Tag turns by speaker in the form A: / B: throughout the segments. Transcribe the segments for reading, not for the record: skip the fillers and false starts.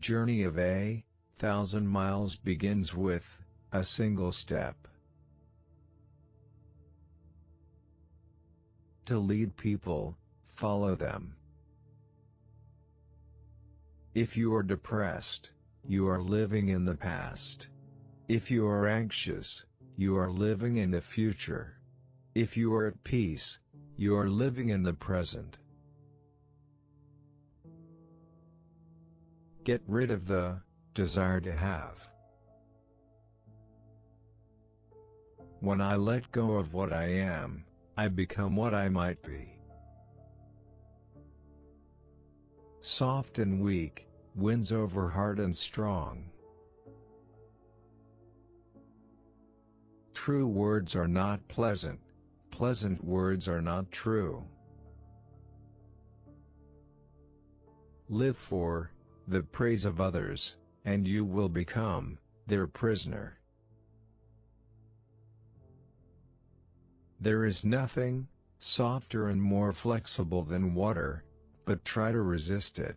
A: journey of 1,000 miles begins with a single step. To lead people, follow them. If you are depressed, you are living in the past. If you are anxious, you are living in the future. If you are at peace, you are living in the present. Get rid of the desire to have. When I let go of what I am, I become what I might be. Soft and weak wins over hard and strong. True words are not pleasant, pleasant words are not true. Live for the praise of others, and you will become their prisoner. There is nothing softer and more flexible than water, but try to resist it.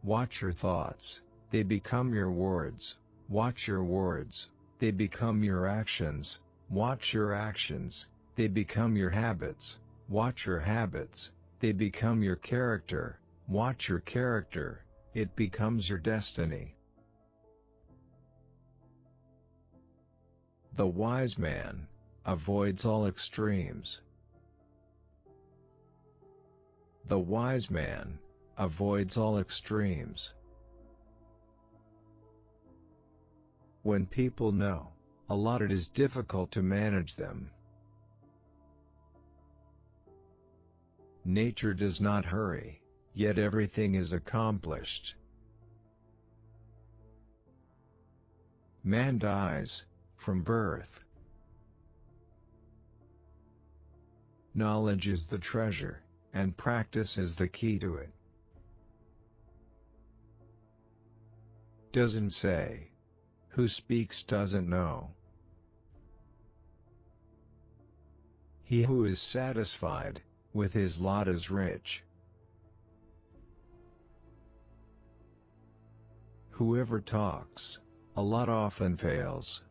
A: Watch your thoughts, they become your words. Watch your words, they become your actions. Watch your actions, they become your habits. Watch your habits, they become your character. Watch your character, it becomes your destiny. The wise man avoids all extremes. The wise man avoids all extremes. When people know a lot, it is difficult to manage them. Nature does not hurry, yet everything is accomplished. Man dies from birth. Knowledge is the treasure, and practice is the key to it. Doesn't say. Who speaks doesn't know. He who is satisfied with his lot is rich. Whoever talks a lot often fails.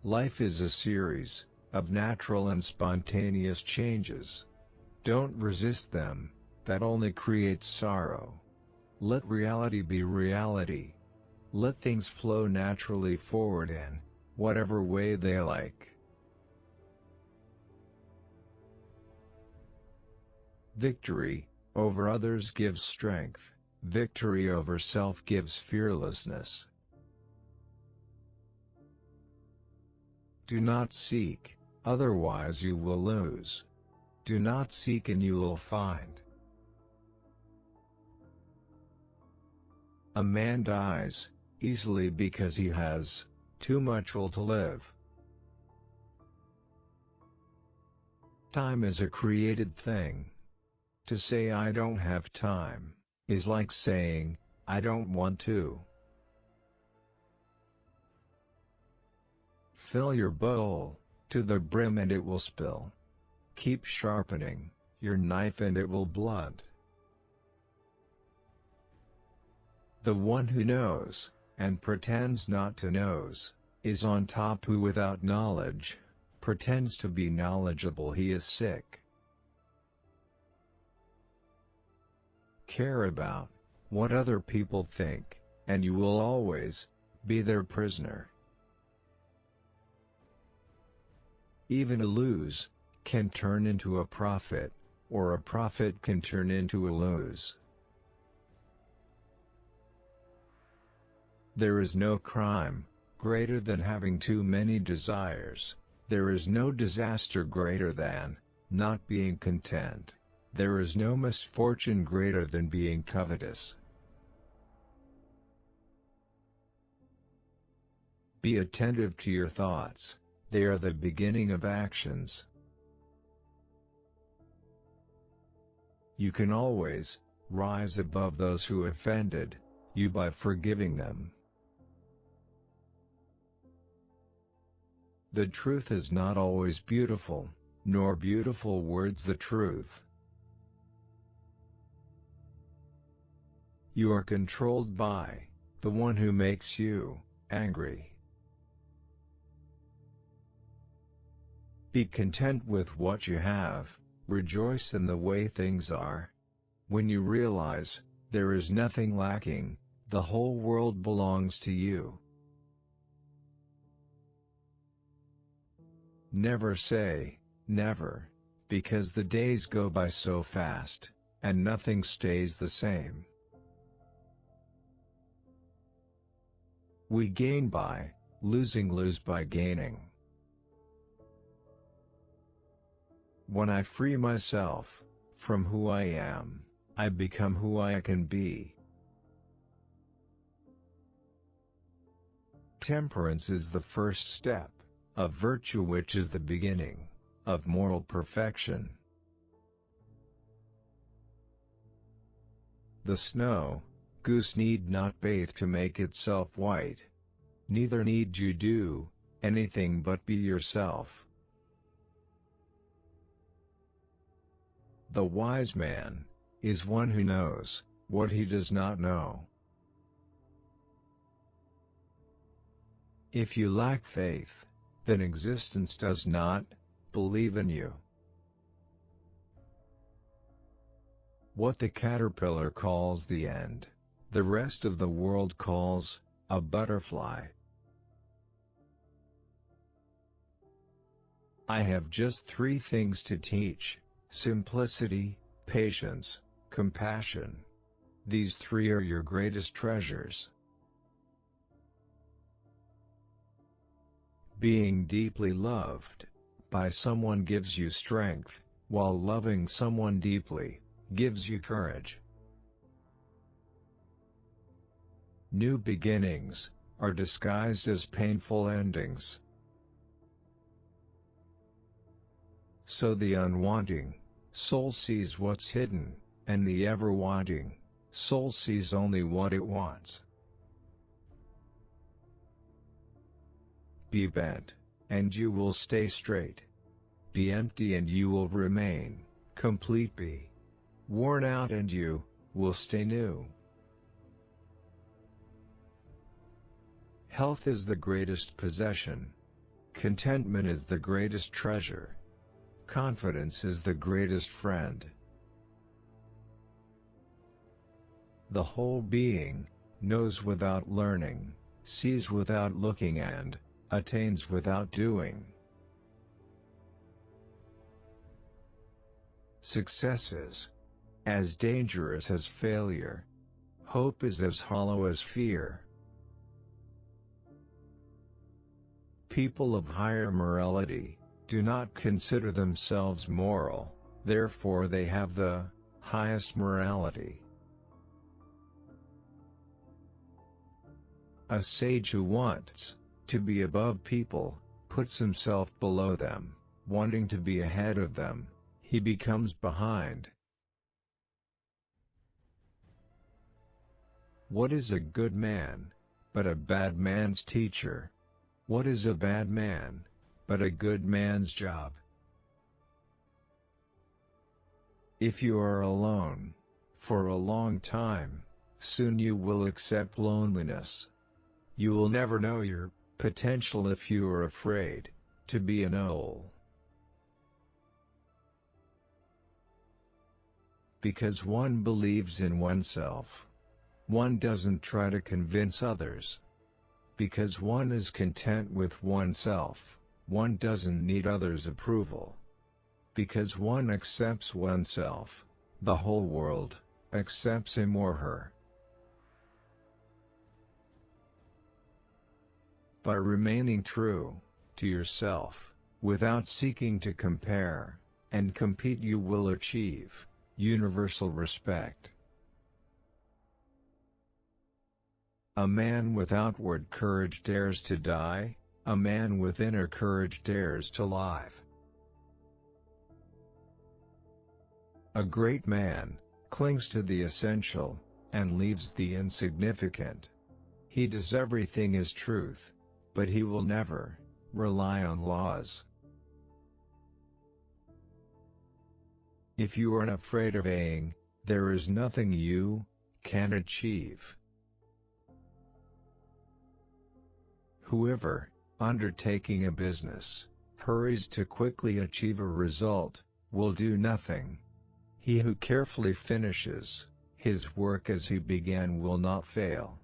A: Life is a series of natural and spontaneous changes. Don't resist them, that only creates sorrow. Let reality be reality. Let things flow naturally forward in whatever way they like. Victory over others gives strength. Victory over self gives fearlessness. Do not seek, otherwise you will lose. Do not seek and you will find. A man dies easily because he has too much will to live. Time is a created thing. To say I don't have time is like saying I don't want to. Fill your bowl to the brim and it will spill. Keep sharpening your knife and it will blunt. The one who knows, and pretends not to knows, is on top. Who without knowledge, pretends to be knowledgeable, he is sick. Care about what other people think, and you will always be their prisoner. Even a lose can turn into a profit, or a profit can turn into a lose. There is no crime greater than having too many desires. There is no disaster greater than not being content. There is no misfortune greater than being covetous. Be attentive to your thoughts. They are the beginning of actions. You can always rise above those who offended you by forgiving them. The truth is not always beautiful, nor beautiful words the truth. You are controlled by the one who makes you angry. Be content with what you have, rejoice in the way things are. When you realize there is nothing lacking, the whole world belongs to you. Never say never, because the days go by so fast, and nothing stays the same. We gain by losing, lose by gaining. When I free myself from who I am, I become who I can be. Temperance is the first step of virtue, which is the beginning of moral perfection. The snow goose need not bathe to make itself white. Neither need you do anything but be yourself. The wise man is one who knows what he does not know. If you lack faith, then existence does not believe in you. What the caterpillar calls the end, the rest of the world calls a butterfly. I have just 3 things to teach: simplicity, patience, compassion. These 3 are your greatest treasures. Being deeply loved by someone gives you strength, while loving someone deeply gives you courage. New beginnings are disguised as painful endings. So the unwanting soul sees what's hidden, and the ever-wanting soul sees only what it wants. Be bent, and you will stay straight. Be empty and you will remain complete. Be worn out and you will stay new. Health is the greatest possession. Contentment is the greatest treasure. Confidence is the greatest friend. The whole being knows without learning, sees without looking, and attains without doing. Success is as dangerous as failure. Hope is as hollow as fear. People of higher morality do not consider themselves moral, therefore they have the highest morality. A sage who wants to be above people puts himself below them. Wanting to be ahead of them, he becomes behind. What is a good man but a bad man's teacher? What is a bad man but a good man's job? If you are alone for a long time, soon you will accept loneliness. You will never know your potential if you are afraid to be an owl. Because one believes in oneself, one doesn't try to convince others. Because one is content with oneself, one doesn't need others' approval. Because one accepts oneself, the whole world accepts him or her. By remaining true to yourself, without seeking to compare and compete, you will achieve universal respect. A man with outward courage dares to die, a man with inner courage dares to live. A great man clings to the essential and leaves the insignificant. He does everything as truth, but he will never rely on laws. If you aren't afraid of A, there is nothing you can achieve. Whoever, undertaking a business, hurries to quickly achieve a result, will do nothing. He who carefully finishes his work as he began will not fail.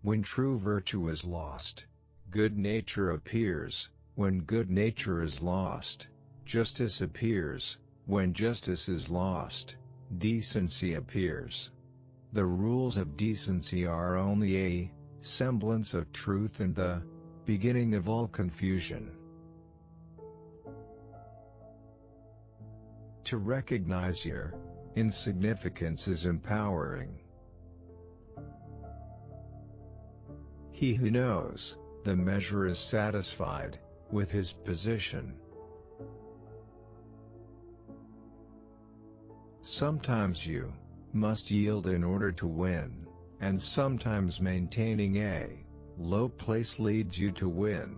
A: When true virtue is lost, good nature appears. When good nature is lost, justice appears. When justice is lost, decency appears. The rules of decency are only a semblance of truth and the beginning of all confusion. To recognize your insignificance is empowering. He who knows the measure is satisfied with his position. Sometimes you must yield in order to win, and sometimes maintaining a low place leads you to win.